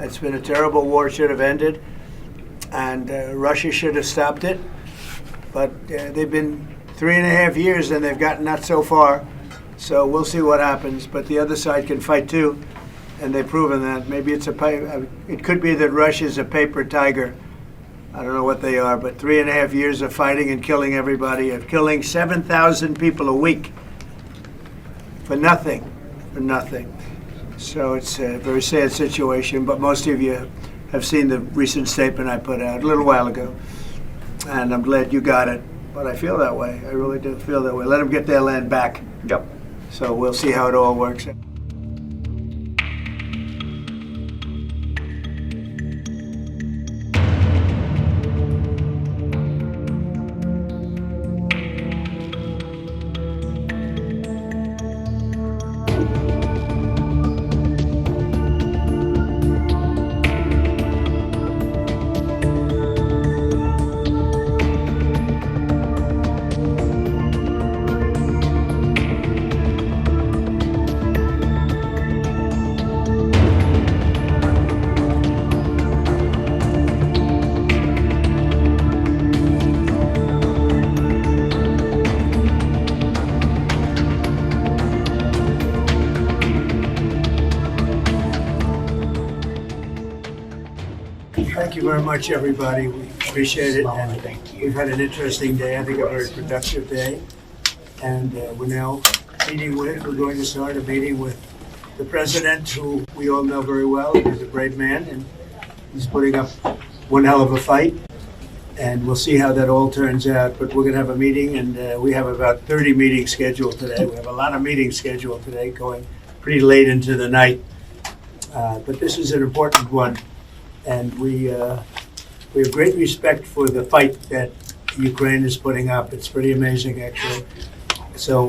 It's been a terrible war, should have ended, and Russia should have stopped it. But they've been 3.5 years and they've gotten not so far. So we'll see what happens. But the other side can fight too, and they've proven that. Maybe it could be that Russia's a paper tiger. I don't know what they are, but 3.5 years of fighting and killing everybody, of killing 7,000 people a week for nothing. So it's a very sad situation, but most of you have seen the recent statement I put out a little while ago, and I'm glad you got it. But I feel that way. I really do feel that way. Let them get their land back. Yep. So we'll see how it all works out. Thank you very much, everybody. We appreciate it. And we've had an interesting day. I think a very productive day. And we're now we're going to start a meeting with the president, who we all know very well. He's a brave man, and he's putting up one hell of a fight. And we'll see how that all turns out. But we're going to have a meeting, and we have about 30 meetings scheduled today. We have a lot of meetings scheduled today, going pretty late into the night. But this is an important one. And we have great respect for the fight that Ukraine is putting up. It's pretty amazing, actually. So,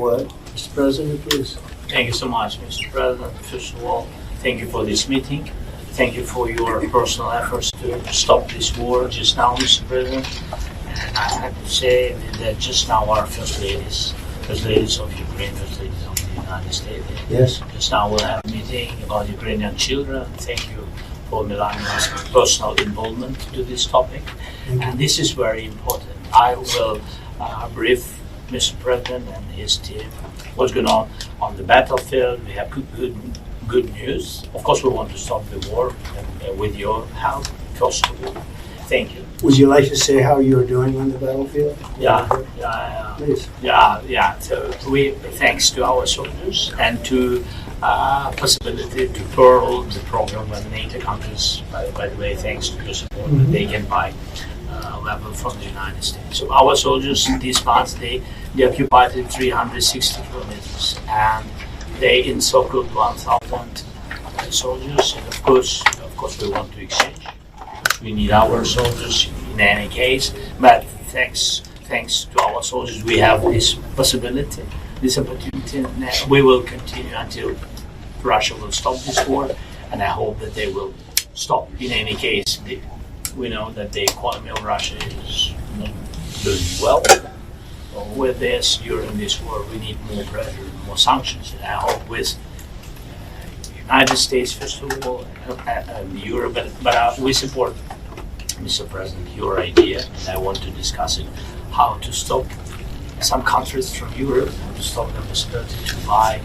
Mr. President, please. Thank you so much, Mr. President. First of all, thank you for this meeting. Thank you for your personal efforts to stop this war just now, Mr. President. And I have to say that just now our first ladies of Ukraine, first ladies of the United States. Yes. Just now we'll have a meeting about Ukrainian children. Thank you for Melania's personal involvement to this topic. And this is very important. I will brief Mr. President and his team what's going on the battlefield. We have good news. Of course, we want to stop the war with your help, first of all. Thank you. Would you like to say how you're doing on the battlefield? Yeah. Please. Yeah. So thanks to our soldiers and to possibility to furl the program when NATO countries, by the way, thanks to your support, they can buy weapon from the United States. So our soldiers, these months, they occupied 360 kilometers, and they encircled 1,000 soldiers. And of course, we want to exchange. We need our soldiers in any case, but thanks to our soldiers, we have this possibility, this opportunity. We will continue until Russia will stop this war, and I hope that they will stop. In any case, we know that the economy of Russia is not doing well. So with this, during this war, we need more pressure, more sanctions. And I hope with United States, first of all, and Europe, but we support, Mr. President, your idea, and I want to discuss it, how to stop some countries from Europe, to stop the possibility to buy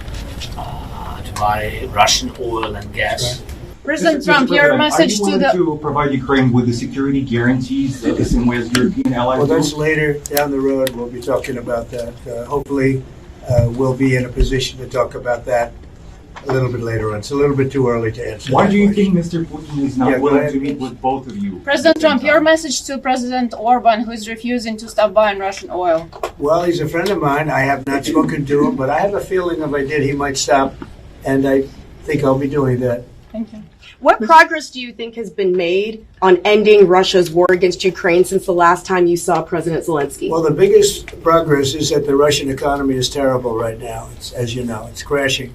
Russian oil and gas. President Trump, your message to the... to provide Ukraine with the security guarantees the same way as European allies? Well, that's later down the road. We'll be talking about that. Hopefully, we'll be in a position to talk about that a little bit later on. It's a little bit too early to answer. Why that do you question. think Mr. Putin is not willing to meet with both of you? President Trump, your message to President Orban, who is refusing to stop buying Russian oil. Well, he's a friend of mine. I have not spoken to him, but I have a feeling if I did, he might stop, and I think I'll be doing that. Thank you. What progress do you think has been made on ending Russia's war against Ukraine since the last time you saw President Zelensky? Well, the biggest progress is that the Russian economy is terrible right now. As you know, it's crashing.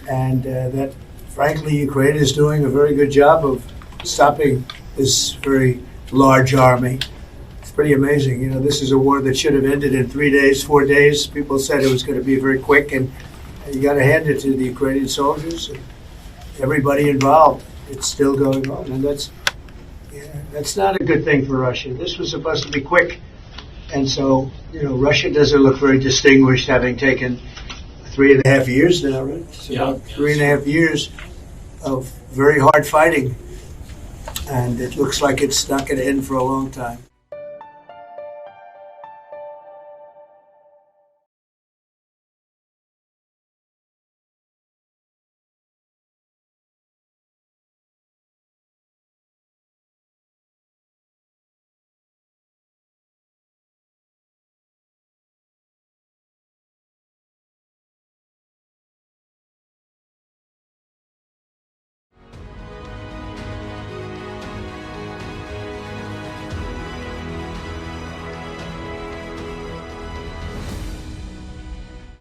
And that, frankly, Ukraine is doing a very good job of stopping this very large army. It's pretty amazing. You know, this is a war that should have ended in 3 days, 4 days. People said it was going to be very quick, and you got to hand it to the Ukrainian soldiers and everybody involved. it's still going on, and that's not a good thing for Russia. This was supposed to be quick, and so Russia doesn't look very distinguished, having taken 3.5 years now, right? It's about 3.5 years of very hard fighting, and it looks like it's not going to end for a long time.